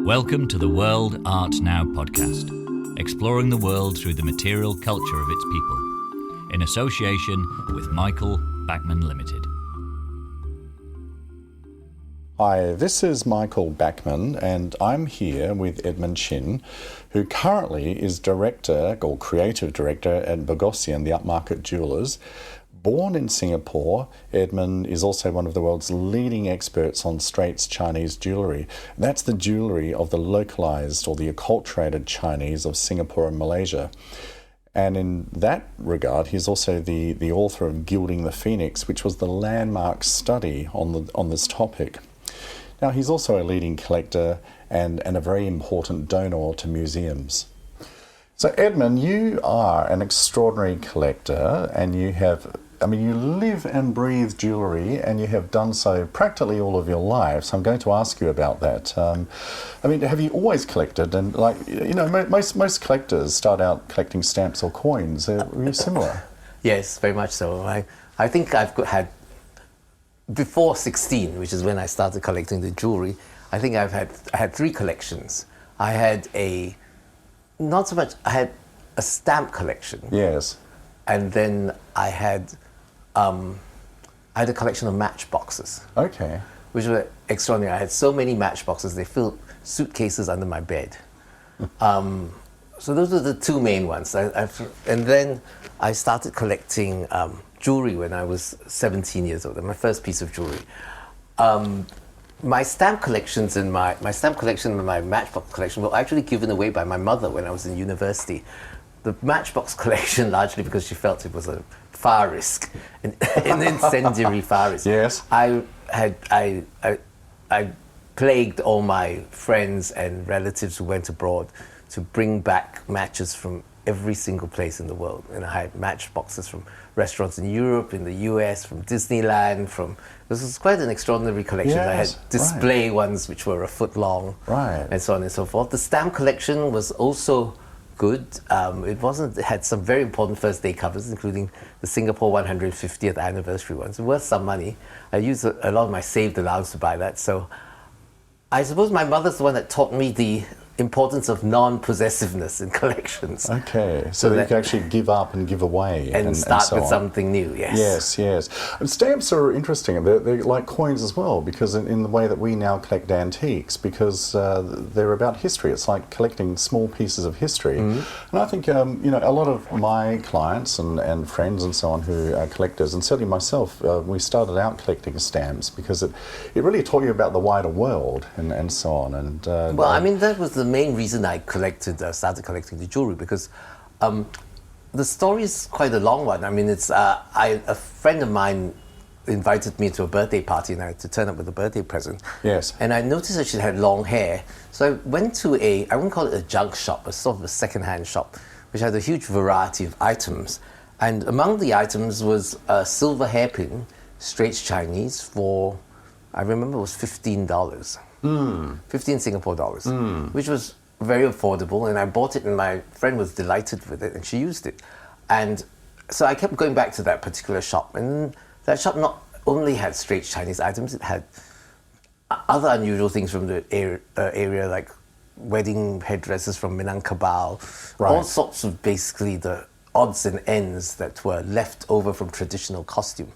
Welcome to the World Art Now podcast, exploring the world through the material culture of its people, in association with Michael Backman Limited. Hi, this is Michael Backman, and I'm here with Edmond Chin, who currently is director or creative director at Bogosian, the upmarket jewellers. Born in Singapore, Edmond is also one of the world's leading experts on Straits Chinese Jewellery. That's the jewellery of the localised or the acculturated Chinese of Singapore and Malaysia. And in that regard, he's also the author of Gilding the Phoenix, which was the landmark study on this topic. Now, he's also a leading collector and a very important donor to museums. So, Edmond, you are an extraordinary collector, and you live and breathe jewellery, and you have done so practically all of your life. So I'm going to ask you about that. Have you always collected? And most collectors start out collecting stamps or coins. Are you similar? Yes, very much so. I think I've had, before 16, which is when I started collecting the jewellery, I think I had three collections. I had a stamp collection. Yes. And then I had a collection of matchboxes. Okay. Which were extraordinary. I had so many matchboxes, they filled suitcases under my bed. So those were the two main ones. And then I started collecting jewelry when I was 17 years old, my first piece of jewelry. My stamp collections and my matchbox collection were actually given away by my mother when I was in university. The matchbox collection largely because she felt it was a fire risk, an incendiary fire risk. Yes. I plagued all my friends and relatives who went abroad to bring back matches from every single place in the world. And I had matchboxes from restaurants in Europe, in the US, from Disneyland, this was quite an extraordinary collection. Yes, I had display ones which were a foot long, and so on and so forth. The stamp collection was also good. It had some very important first day covers, including the Singapore 150th anniversary ones. Worth some money. I used a lot of my saved allowance to buy that. So I suppose my mother's the one that taught me the importance of non-possessiveness in collections. Okay, so that you can actually give up and give away. And start so with on. something new, yes. Yes. And stamps are interesting. They're like coins as well, because in the way that we now collect antiques, because they're about history. It's like collecting small pieces of history. Mm-hmm. And I think, a lot of my clients and friends and so on who are collectors, and certainly myself, we started out collecting stamps because it really taught you about the wider world and so on. And that was the main reason I started collecting the jewelry, because the story is quite a long one. A friend of mine invited me to a birthday party, and I had to turn up with a birthday present. Yes. And I noticed that she had long hair, so I went to I wouldn't call it a junk shop, a sort of a second-hand shop, which had a huge variety of items. And among the items was a silver hairpin, Straits Chinese, for, I remember it was $15. 15 Singapore dollars, which was very affordable, and I bought it, and my friend was delighted with it, and she used it. And so I kept going back to that particular shop, and that shop not only had Straits Chinese items, it had other unusual things from the area, like wedding headdresses from Minangkabau, all sorts of basically the odds and ends that were left over from traditional costume.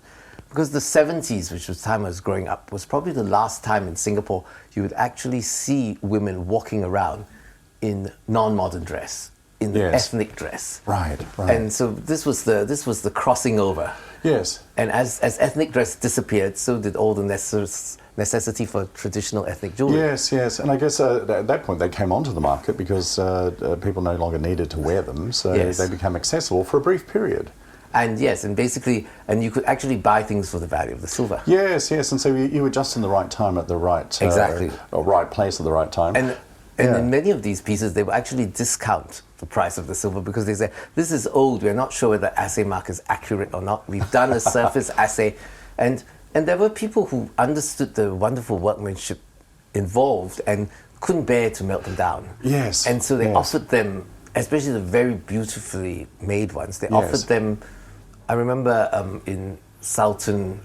Because the 70s, which was the time I was growing up, was probably the last time in Singapore you would actually see women walking around in non-modern dress, in ethnic dress. Right. And so this was the crossing over. Yes. And as ethnic dress disappeared, so did all the necessity for traditional ethnic jewelry. Yes. And I guess at that point they came onto the market because people no longer needed to wear them, so they became accessible for a brief period. And you could actually buy things for the value of the silver. Yes, and so you were just in the right time at the right right place at the right time. And in many of these pieces, they will actually discount the price of the silver because they say, this is old, we're not sure whether the assay mark is accurate or not. We've done a surface assay. And there were people who understood the wonderful workmanship involved and couldn't bear to melt them down. Yes. And so they offered them, especially the very beautifully made ones, they offered them. I remember in Sultan,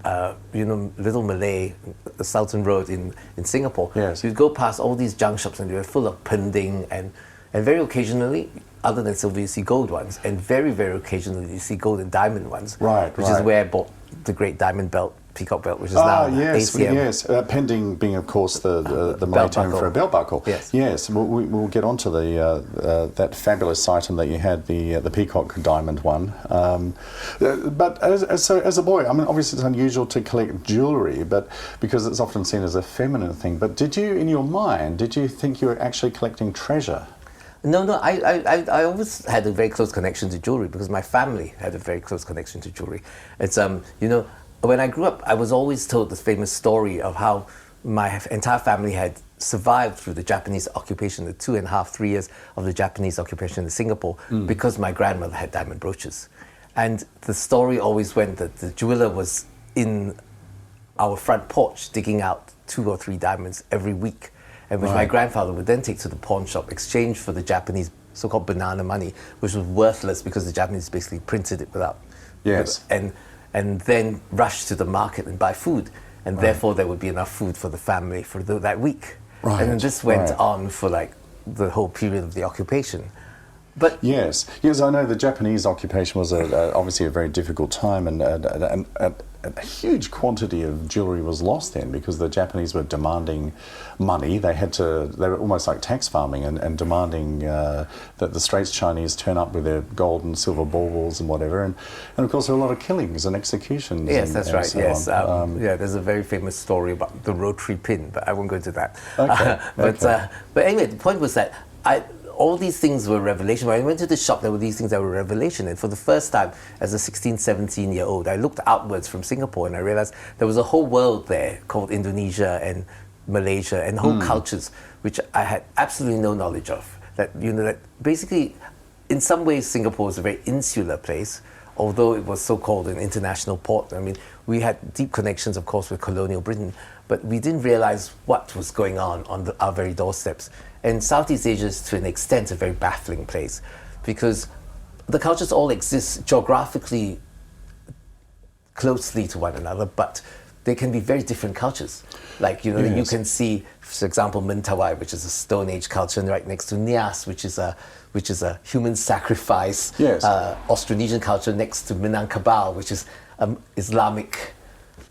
Little Malay, the Sultan Road in Singapore, Yes. you'd go past all these junk shops and they were full of pending, and very occasionally, other than silver, you see gold ones, and very, very occasionally you see gold and diamond ones. Right, which is where I bought the great diamond belt, peacock belt, which is now yes, ACM. yes. Pending being, of course, the money term for a belt buckle. Yes, yes. We'll get onto that fabulous item that you had, the peacock diamond one. But as a boy, I mean, obviously it's unusual to collect jewellery, but because it's often seen as a feminine thing. But did you, in your mind, think you were actually collecting treasure? No, I always had a very close connection to jewellery because my family had a very close connection to jewellery. It's when I grew up, I was always told this famous story of how my entire family had survived through the Japanese occupation, the 2.5, 3 years of the Japanese occupation in Singapore, because my grandmother had diamond brooches. And the story always went that the jeweler was in our front porch digging out 2 or 3 diamonds every week, and which my grandfather would then take to the pawn shop, exchange for the Japanese so-called banana money, which was worthless because the Japanese basically printed it without. Yes. And then rush to the market and buy food, and therefore there would be enough food for the family for that week. Right. And then this went on for like the whole period of the occupation. But yes, I know the Japanese occupation was obviously a very difficult time, and a huge quantity of jewellery was lost then because the Japanese were demanding money. They were almost like tax farming and demanding that the Straits Chinese turn up with their gold and silver baubles and whatever. And of course there were a lot of killings and executions. Yes, that's right. So yes, there's a very famous story about the rotary pin, but I won't go into that. Okay. But anyway, the point was that all these things were revelation. When I went to the shop, there were these things that were revelation. And for the first time, as a 16, 17-year-old, I looked outwards from Singapore and I realized there was a whole world there called Indonesia and Malaysia and whole cultures, which I had absolutely no knowledge of. That basically, in some ways, Singapore was a very insular place, although it was so-called an international port. I mean, we had deep connections, of course, with colonial Britain, but we didn't realize what was going on our very doorsteps. And Southeast Asia is, to an extent, a very baffling place because the cultures all exist geographically closely to one another, but they can be very different cultures. Like, you can see, for example, Mentawai, which is a Stone Age culture, and right next to Nias, which is a human sacrifice Austronesian culture, next to Minangkabau, which is Islamic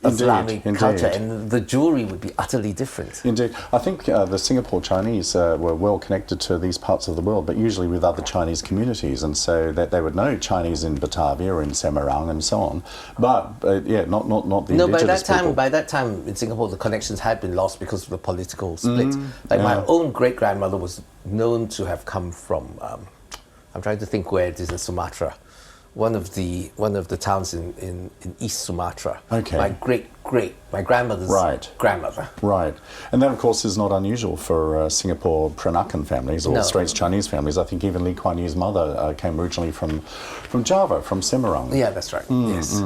culture, and the jewellery would be utterly different. Indeed. I think the Singapore Chinese were well connected to these parts of the world, but usually with other Chinese communities, and so that they would know Chinese in Batavia or in Semarang and so on. But not the indigenous people. By that time in Singapore, the connections had been lost because of the political split. My own great-grandmother was known to have come from, I'm trying to think where it is in Sumatra. One of the towns in East Sumatra. Okay. My grandmother's grandmother. Right. And that, of course, is not unusual for Singapore Peranakan families or Straits Chinese families. I think even Lee Kuan Yew's mother came originally from Java, from Semarang. Yeah, that's right. Yes.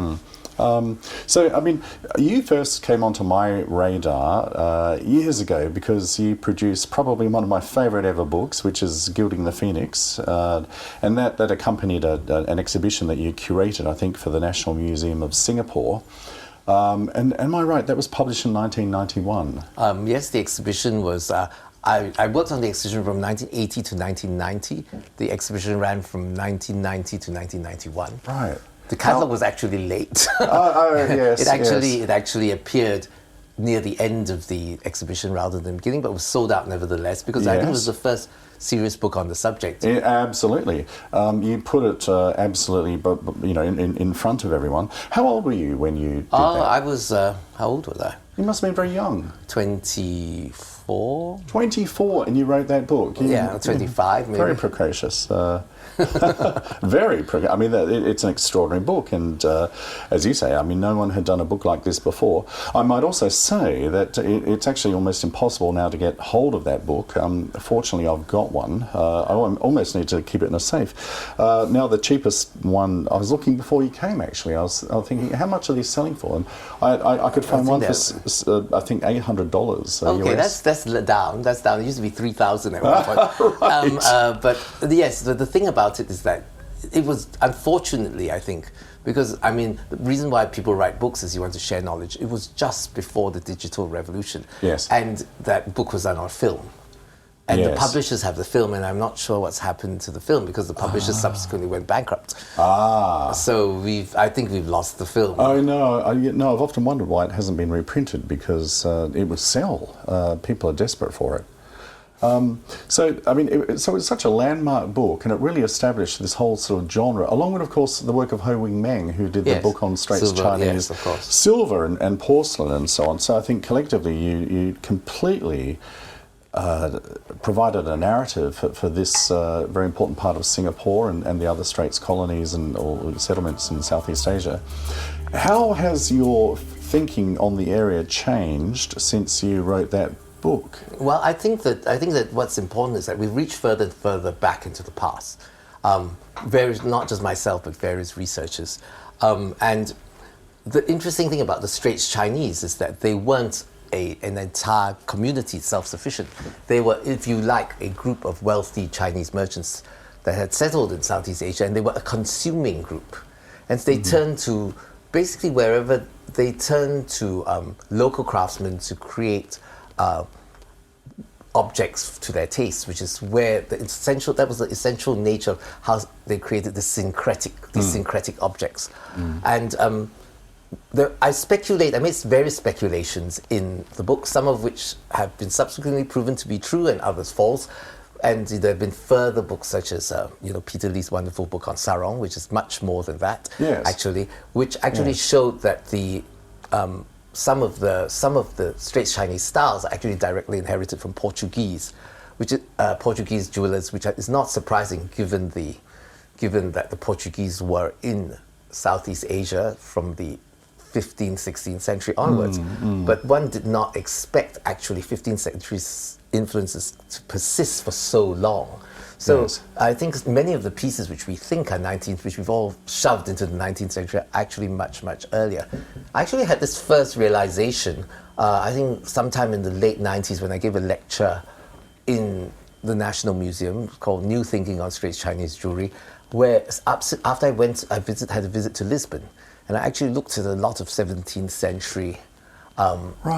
So, I mean, you first came onto my radar years ago because you produced probably one of my favourite ever books, which is Gilding the Phoenix, and that accompanied an exhibition that you curated, I think, for the National Museum of Singapore. And am I right, that was published in 1991? Yes, the exhibition was... I worked on the exhibition from 1980 to 1990. The exhibition ran from 1990 to 1991. Right. The catalogue was actually late. Yes. It actually appeared near the end of the exhibition rather than beginning, but was sold out nevertheless because I think it was the first serious book on the subject. Yeah, absolutely. You put it absolutely, but in front of everyone. How old were you when you did that? I was. How old was I? You must have been very young. 24. 24, and you wrote that book. 25. Maybe. Very precocious. Very precocious. I mean, it's an extraordinary book, and as you say, I mean, no one had done a book like this before. I might also say that it's actually almost impossible now to get hold of that book. Fortunately, I've got one. I almost need to keep it in a safe. Now, the cheapest one, I was looking before you came, actually. I was thinking, how much are these selling for? And I could find one for, I think, $800. Okay, US. that's down. That's down. It used to be 3,000 at one point. Right. But yes, the thing about it is that it was, unfortunately, I think, Because, I mean, the reason why people write books is you want to share knowledge. It was just before the digital revolution. Yes. And that book was done on film. And the Yes. publishers have the film, and I'm not sure what's happened to the film because the publishers subsequently went bankrupt. So I think we've lost the film. Oh no! No, I've often wondered why it hasn't been reprinted because it would sell. People are desperate for it. So I mean, so it's such a landmark book, and it really established this whole sort of genre, along with, of course, the work of Ho Wing Meng, who did the Yes. book on Straits Silver, Chinese yes, of course. silver and porcelain and so on. So I think collectively, you completely provided a narrative for this very important part of Singapore and the other Straits colonies and or settlements in Southeast Asia. How has your thinking on the area changed since you wrote that book? Well, I think that what's important is that we reach further and further back into the past. Various, not just myself, but various researchers. And the interesting thing about the Straits Chinese is that they weren't an entire community self-sufficient. They were, if you like, a group of wealthy Chinese merchants that had settled in Southeast Asia, and they were a consuming group. And they turned to, basically wherever, they turned to local craftsmen to create objects to their taste, which is where that was the essential nature of how they created the syncretic objects. And I speculate, I made various speculations in the book, some of which have been subsequently proven to be true and others false. And there have been further books such as, Peter Lee's wonderful book on sarong, which is much more than that, actually, which actually showed that the some of the Straits Chinese styles are actually directly inherited from Portuguese, which is Portuguese jewelers, which is not surprising given that the Portuguese were in Southeast Asia from the 15th, 16th century onwards. But one did not expect actually 15th century's influences to persist for so long. So I think many of the pieces which we think are 19th, which we've all shoved into the 19th century, are actually much, much earlier. I actually had this first realization, I think sometime in the late 90s when I gave a lecture in the National Museum called New Thinking on Straits Chinese Jewellery, where after I had a visit to Lisbon, and I actually looked at a lot of 17th century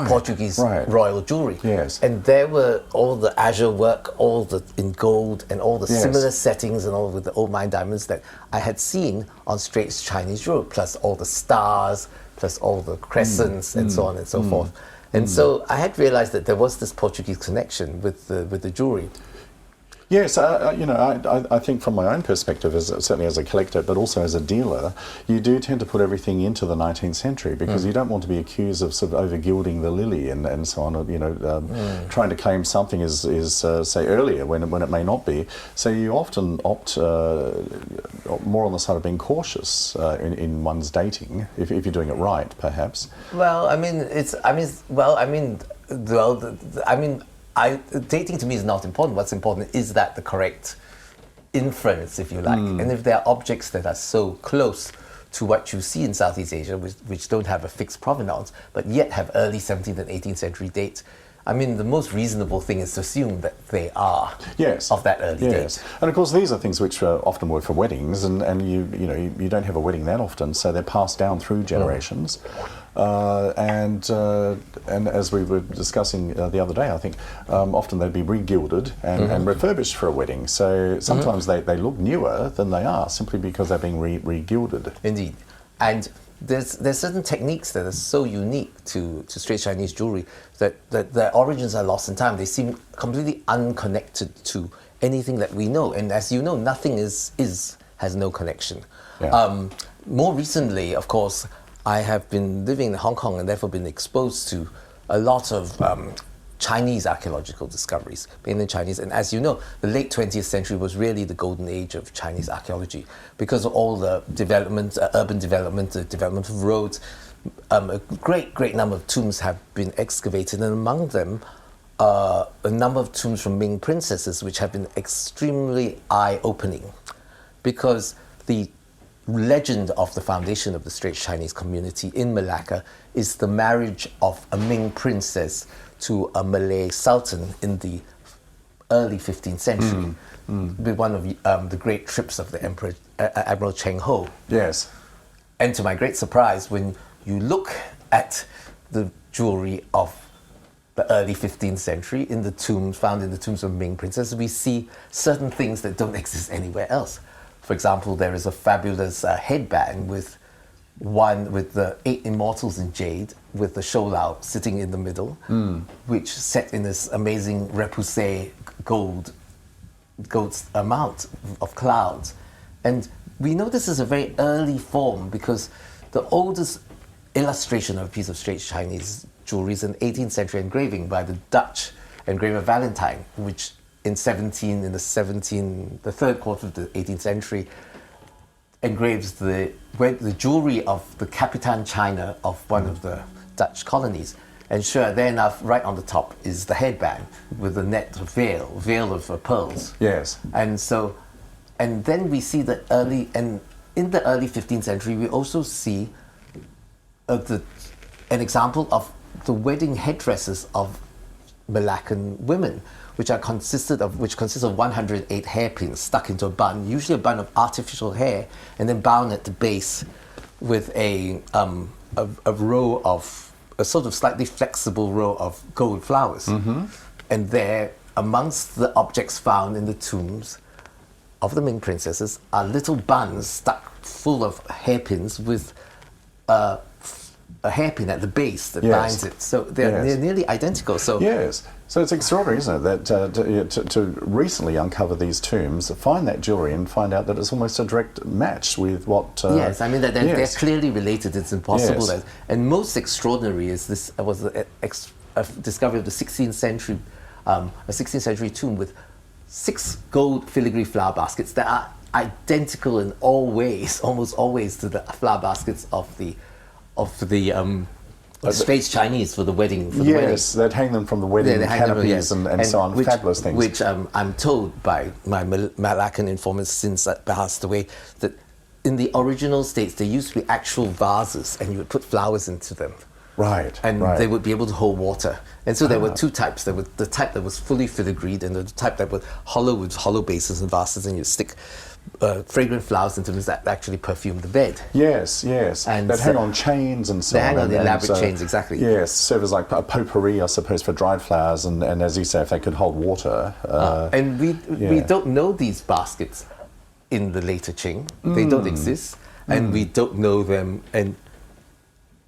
Portuguese royal jewellery. And there were all the azure work, all the in gold, and all the similar settings and all with the old mine diamonds that I had seen on Straits Chinese jewellery, plus all the stars, plus all the crescents, and so on and so forth. And so I had realized that there was this Portuguese connection with the jewellery. Yes, I think from my own perspective, certainly as a collector, but also as a dealer, you do tend to put everything into the 19th century because you don't want to be accused of sort of over-gilding the lily and so on, trying to claim something is say, earlier when it may not be. So you often opt more on the side of being cautious in one's dating, if you're doing it right, perhaps. Well, dating to me is not important. What's important is that the correct inference, if you like. And if there are objects that are so close to what you see in Southeast Asia, which don't have a fixed provenance, but yet have early 17th and 18th century dates, I mean, the most reasonable thing is to assume that they are of that early date. And of course, these are things which often work for weddings, and you don't have a wedding that often, so they're passed down through generations. And as we were discussing the other day, I think often they'd be re-gilded and refurbished for a wedding. So sometimes they look newer than they are simply because they're being re-gilded. Indeed. And there's certain techniques that are so unique to Straits Chinese jewellery that their origins are lost in time. They seem completely unconnected to anything that we know. And as you know, nothing has no connection. More recently, of course, I have been living in Hong Kong and therefore been exposed to a lot of Chinese archaeological discoveries, mainly Chinese. And as you know, the late 20th century was really the golden age of Chinese archaeology because of all the development, urban development, the development of roads. A great number of tombs have been excavated, and among them, a number of tombs from Ming princesses, which have been extremely eye-opening because the legend of the foundation of the Straits Chinese community in Malacca is the marriage of a Ming princess to a Malay sultan in the early 15th century, with one of the great trips of the Emperor Admiral Cheng Ho. And to my great surprise, when you look at the jewelry of the early 15th century in the tombs, found in the tombs of Ming princes, we see certain things that don't exist anywhere else. For example, there is a fabulous headband with the 8 immortals in jade, with the Shoulao sitting in the middle, which set in this amazing repoussé gold amount of clouds. And we know this is a very early form because the oldest illustration of a piece of Straits Chinese jewelry is an 18th century engraving by the Dutch engraver Valentine, which in the third quarter of the 18th century engraves the jewelry of the Capitan China of one of the Dutch colonies. And sure, there enough, right on the top is the headband with the net veil of pearls. Yes. And then we see in the early 15th century, we also see an example of the wedding headdresses of Malaccan women, which consists of 108 hairpins stuck into a bun, usually a bun of artificial hair, and then bound at the base with a sort of slightly flexible row of gold flowers. And there, amongst the objects found in the tombs of the Ming princesses, are little buns stuck full of hairpins with a hairpin at the base that binds it. So they're nearly identical. So yes. So it's extraordinary, isn't it, that to recently uncover these tombs, find that jewellery and find out that it's almost a direct match with what... yes, I mean, they're clearly related. It's impossible. Yes. And most extraordinary is this was a discovery of the 16th century, a 16th century tomb with 6 gold filigree flower baskets that are identical in all ways, almost always, to the flower baskets of the Straits Chinese for the wedding. Yes, they'd hang them from the wedding canopies and so on, fabulous things. Which I'm told by my Malaccan informants since I passed away, that in the original states there used to be actual vases and you would put flowers into them. Right. And they would be able to hold water. And so there were 2 types. There was the type that was fully filigreed and the type that was hollow with hollow bases and vases, and you stick fragrant flowers into them that actually perfume the bed. Yes. And they'd hang on chains and so on. They hang on elaborate chains, exactly. Yes, serve as like a potpourri, I suppose, for dried flowers, and as you say, if they could hold water. And we don't know these baskets in the later Qing. They don't exist, and we don't know them, and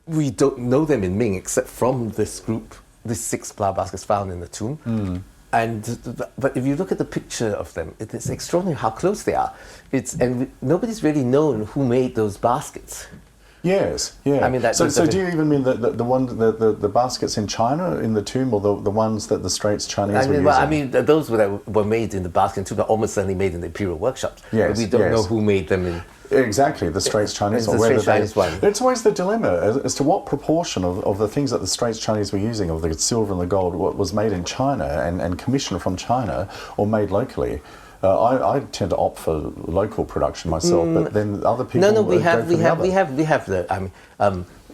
we don't know them in Ming except from this group, these 6 flower baskets found in the tomb. But if you look at the picture of them, it's extraordinary how close they are. Nobody's really known who made those baskets. Yes, yeah. I mean, so do you even mean the baskets in China in the tomb, or the ones that the Straits Chinese were using? Well, I mean, those were made in the basket too, but almost certainly made in the imperial workshops. Yes, but we don't know who made them in. Exactly, the Straits Chinese. It's the Straits Chinese one. It's always the dilemma as to what proportion of the things that the Straits Chinese were using, of the silver and the gold, what was made in China and commissioned from China or made locally. I tend to opt for local production myself, but then other people. No, we have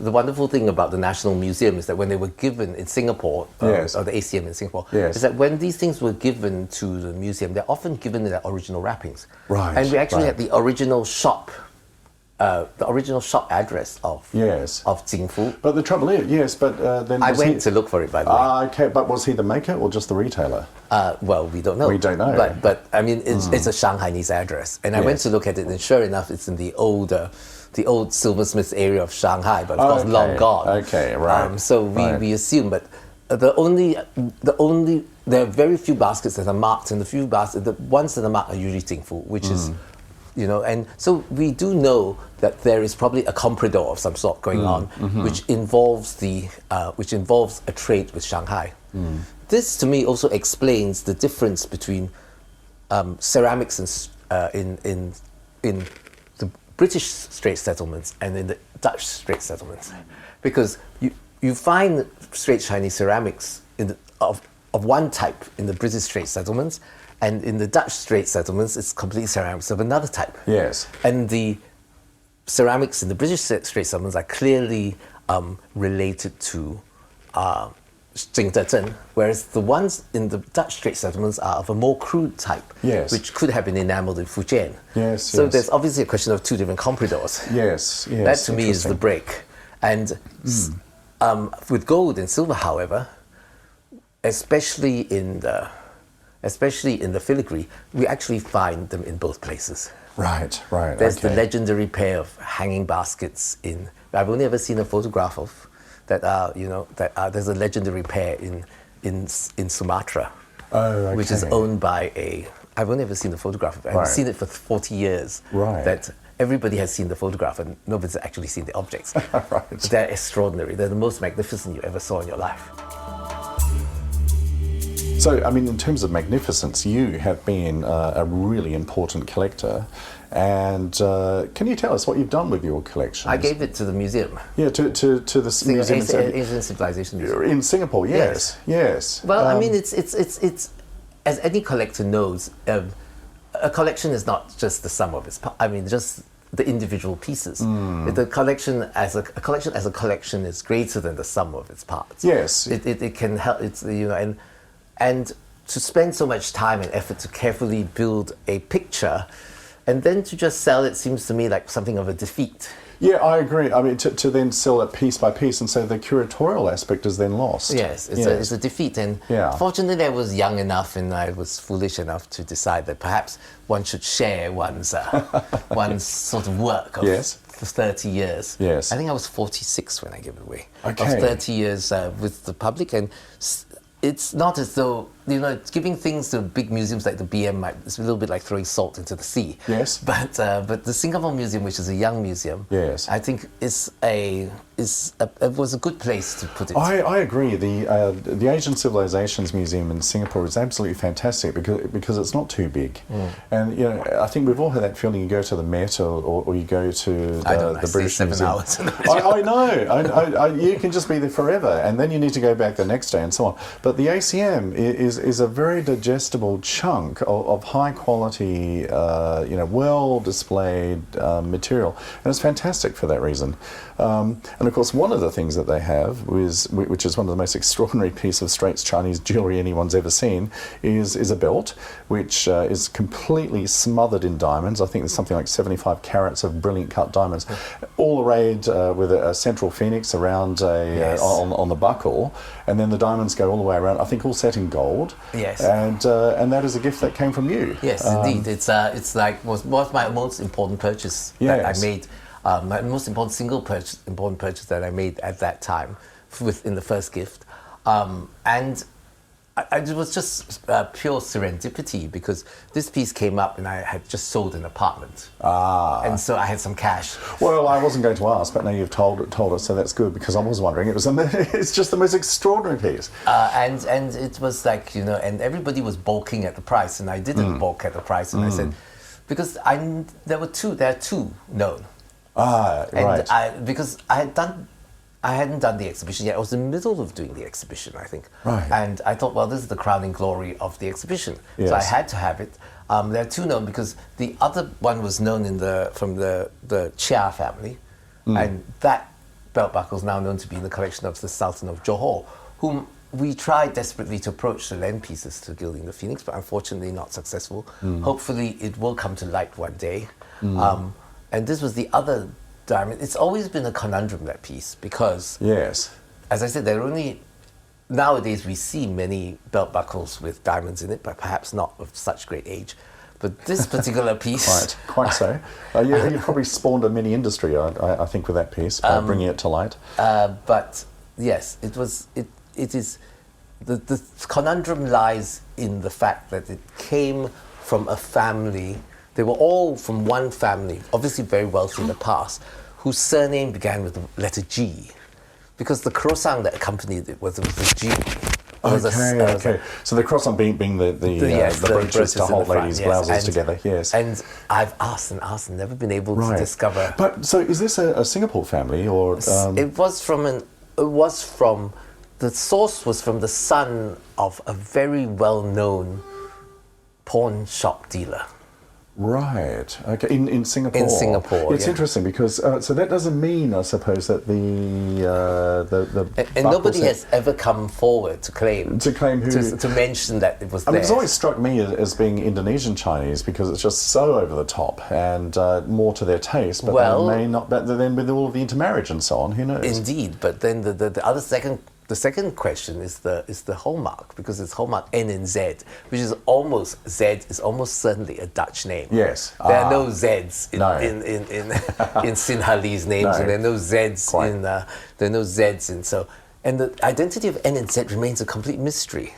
the wonderful thing about the National Museum is that when they were given in Singapore, or the ACM in Singapore, is that when these things were given to the museum, they're often given in their original wrappings. Right. And we actually had the original shop. The original shop address of Jingfu. But the trouble is, then I went to look for it, by the way. Okay, but was he the maker or just the retailer? Well, we don't know. We don't know. But I mean, it's a Shanghainese address, and I went to look at it, and sure enough, it's in the old silversmiths area of Shanghai, but of course long gone. Okay, right. So we assume, but there are very few baskets that are marked, and the ones that are marked are usually Jingfu, which is. And so we do know that there is probably a comprador of some sort going on, which involves a trade with Shanghai. This, to me, also explains the difference between ceramics in the British Straits settlements and in the Dutch Straits settlements, because you find Straits Chinese ceramics of one type in the British Straits settlements. And in the Dutch Straits settlements, it's complete ceramics of another type. Yes. And the ceramics in the British Straits settlements are clearly related to Jingdezhen, whereas the ones in the Dutch Straits settlements are of a more crude type, Yes. which could have been enameled in Fujian. Yes, so yes. there's obviously a question of two different compradors. Yes, yes. That to me is the interesting. break. And with gold and silver, however, especially in the filigree, we actually find them in both places. Right, right. There's okay. the legendary pair of hanging baskets I've only ever seen a photograph of there's a legendary pair in Sumatra, which is okay. owned by I've only ever seen the photograph of it. I've Right. seen it for 40 years. Right. That everybody has seen the photograph and nobody's actually seen the objects. Right. They're extraordinary. They're the most magnificent you ever saw in your life. So, I mean, in terms of magnificence, you have been a really important collector. And can you tell us what you've done with your collection? I gave it to the museum. Yeah, to the museum Asian Civilization Museum. in Singapore. Yes, yes. Well, I mean, it's as any collector knows, a collection is not just the sum of its parts. I mean, just the individual pieces. The collection as a collection is greater than the sum of its parts. Yes. It can help. It's and to spend so much time and effort to carefully build a picture, and then to just sell it seems to me like something of a defeat. Yeah, I agree. I mean, to then sell it piece by piece, and so the curatorial aspect is then lost. Yes, it's a defeat. And Yeah. fortunately, I was young enough and I was foolish enough to decide that perhaps one should share one's sort of work of Yes. for 30 years. Yes. I think I was 46 when I gave it away. Okay. Of 30 years with the public, and it's not as though, giving things to big museums like the BM it's a little bit like throwing salt into the sea. Yes. But the Singapore Museum, which is a young museum, Yes. I think it was a good place to put it. I agree. The Asian Civilizations Museum in Singapore is absolutely fantastic because it's not too big, and I think we've all had that feeling. You go to the Met or you go to the British stay 7 Museum. hours. I know. You can just be there forever, and then you need to go back the next day and so on. But the ACM is a very digestible chunk of high quality, well displayed material, and it's fantastic for that reason. And of course, one of the things that they have, which is one of the most extraordinary pieces of Straits Chinese jewellery anyone's ever seen, is a belt, which is completely smothered in diamonds. I think there's something like 75 carats of brilliant cut diamonds, all arrayed with a central phoenix around on the buckle, and then the diamonds go all the way around. I think all set in gold. Yes. And that is a gift that came from you. Yes, indeed. It's like was my most important purchase that I made. My most important important purchase that I made at that time, in the first gift, and it was just pure serendipity because this piece came up and I had just sold an apartment, and so I had some cash. Well, I wasn't going to ask, but now you've told us, so that's good because I was wondering. It's just the most extraordinary piece. And it was like and everybody was balking at the price, and I didn't balk at the price, and I said because there are two known. Right. Because I hadn't done the exhibition yet. I was in the middle of doing the exhibition, I think. Right. And I thought, well, this is the crowning glory of the exhibition. Yes. So I had to have it. There are two known because the other one was known from the Chia family, and that belt buckle is now known to be in the collection of the Sultan of Johor, whom we tried desperately to approach to lend pieces to Gilding the Phoenix, but unfortunately not successful. Hopefully it will come to light one day. And this was the other diamond. It's always been a conundrum, that piece, because, Yes. as I said, nowadays we see many belt buckles with diamonds in it, but perhaps not of such great age. But this particular piece... Right, quite so. You probably spawned a mini industry, I think, with that piece, by bringing it to light. But yes, it is... The conundrum lies in the fact that it came from a family. They were all from one family, obviously very wealthy in the past, whose surname began with the letter G, because the croissant that accompanied it was the G. Okay. So the croissant being the brooches to hold ladies' blouses together. Yes. And I've asked and never been able to discover. But so is this a Singapore family or? The source was from the son of a very well-known pawn shop dealer. Right. Okay. In Singapore. In Singapore, it's interesting because so that doesn't mean, I suppose, that and nobody has ever come forward to claim who to mention that it was I mean, there. it's always struck me as being Indonesian Chinese because it's just so over the top and more to their taste. But they may not. But then with all of the intermarriage and so on, who knows? Indeed. But then the other second. The second question is the hallmark, because it's hallmark N and Z, which is almost certainly a Dutch name. Yes. There are no Zs in Sinhalese names, and there are no Zs and the identity of N and Z remains a complete mystery.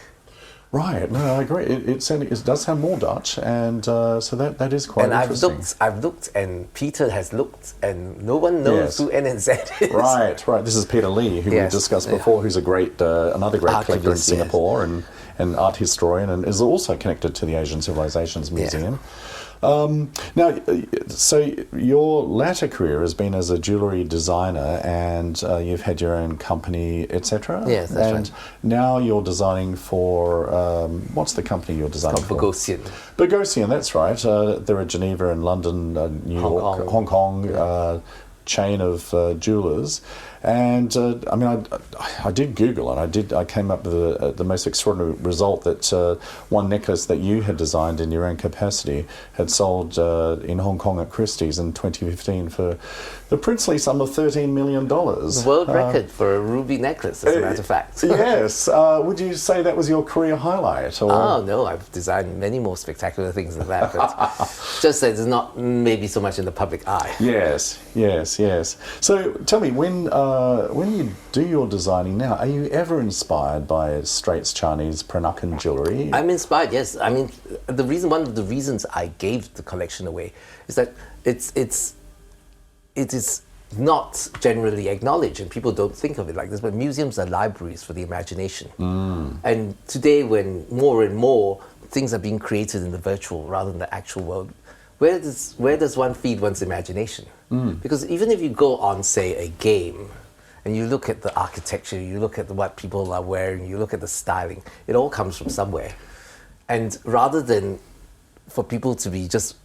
Right. No, I agree. It does sound more Dutch, and so that is quite interesting. And I've looked, and Peter has looked, and no one knows who N and Z is. Right. This is Peter Lee, who we discussed before, who's another great collector in Singapore and art historian, and is also connected to the Asian Civilizations Museum. Now, so your latter career has been as a jewellery designer, and you've had your own company, etc. Yes, that's right. Now you're designing for what's the company you're designing for? Bogosian. Bogosian, that's right. They're at Geneva and London, New York, Hong Kong. Chain of jewellers, and I mean, I did Google, and I came up with the most extraordinary result that one necklace that you had designed in your own capacity had sold in Hong Kong at Christie's in 2015 for the princely sum of $13 million. The world record for a ruby necklace, as a matter of fact. Yes. Would you say that was your career highlight? Or? Oh, no, I've designed many more spectacular things than that, but just that it's not maybe so much in the public eye. Yes. So tell me, when you do your designing now, are you ever inspired by Straits Chinese Peranakan jewellery? I'm inspired, yes. I mean, one of the reasons I gave the collection away is that it is not generally acknowledged, and people don't think of it like this, but museums are libraries for the imagination. And today, when more and more things are being created in the virtual rather than the actual world, where does one feed one's imagination? Because even if you go on, say, a game, and you look at the architecture, you look at what people are wearing, you look at the styling, it all comes from somewhere. And rather than for people to be just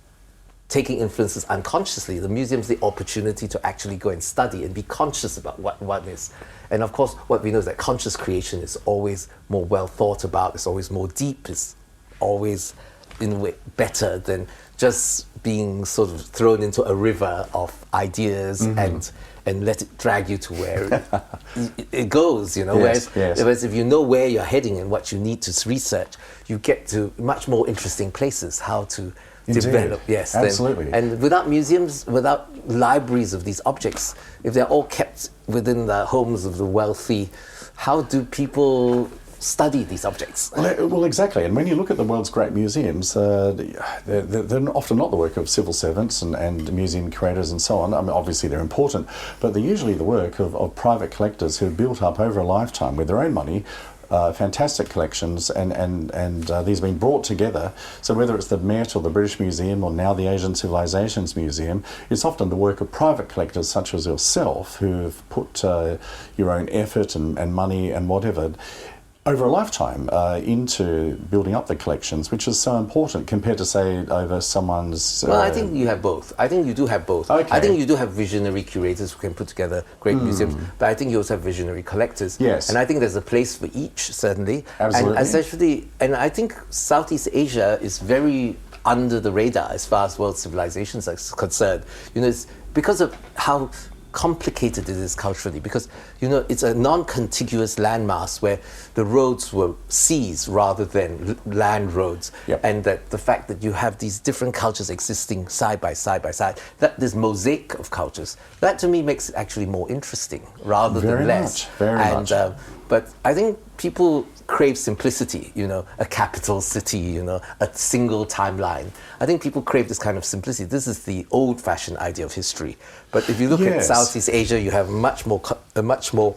taking influences unconsciously, the museum's the opportunity to actually go and study and be conscious about what is. And of course, what we know is that conscious creation is always more well thought about, it's always more deep, it's always in a way better than just being sort of thrown into a river of ideas and let it drag you to where it goes, you know. Whereas if you know where you're heading and what you need to research, you get to much more interesting places, how to develop. Yes, absolutely. And without museums, without libraries of these objects, if they're all kept within the homes of the wealthy, how do people study these objects? Well, exactly. And when you look at the world's great museums, they're often not the work of civil servants and museum curators and so on. I mean, obviously they're important, but they're usually the work of private collectors who have built up over a lifetime with their own money fantastic collections, and these have been brought together. So whether it's the Met or the British Museum or now the Asian Civilizations Museum, it's often the work of private collectors such as yourself who've put your own effort and money and whatever over a lifetime into building up the collections, which is so important compared to, say, over someone's... Well, I think you have both. I think you do have both. Okay. I think you do have visionary curators who can put together great museums, but I think you also have visionary collectors. Yes. And I think there's a place for each, certainly. Absolutely. And I think Southeast Asia is very under the radar as far as world civilizations are concerned. You know, it's because of how complicated it is culturally, because it's a non-contiguous landmass where the roads were seas rather than land roads. Yep. And that the fact that you have these different cultures existing side by side, that this mosaic of cultures, that to me makes it actually more interesting rather than less. Very much. But I think people crave simplicity, a capital city, a single timeline. I think people crave this kind of simplicity. This is the old-fashioned idea of history. But if you look at Southeast Asia, you have a much more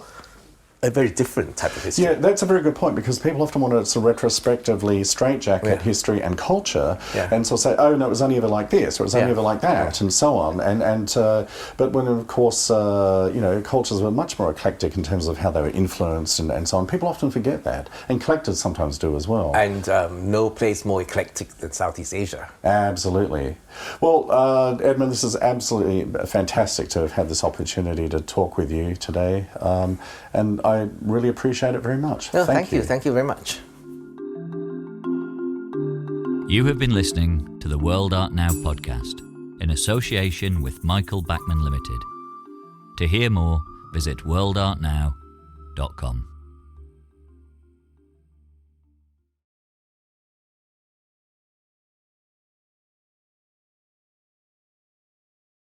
a very different type of history. Yeah, that's a very good point, because people often want to sort of retrospectively straitjacket history and culture, and sort of say, oh no, it was only ever like this, or it was only ever like that, and so on. But when of course cultures were much more eclectic in terms of how they were influenced and so on. People often forget that, and collectors sometimes do as well. And no place more eclectic than Southeast Asia. Absolutely. Well, Edmond, this is absolutely fantastic to have had this opportunity to talk with you today, and I really appreciate it very much. No, thank you. Thank you very much. You have been listening to the World Art Now podcast in association with Michael Backman Limited. To hear more, visit worldartnow.com.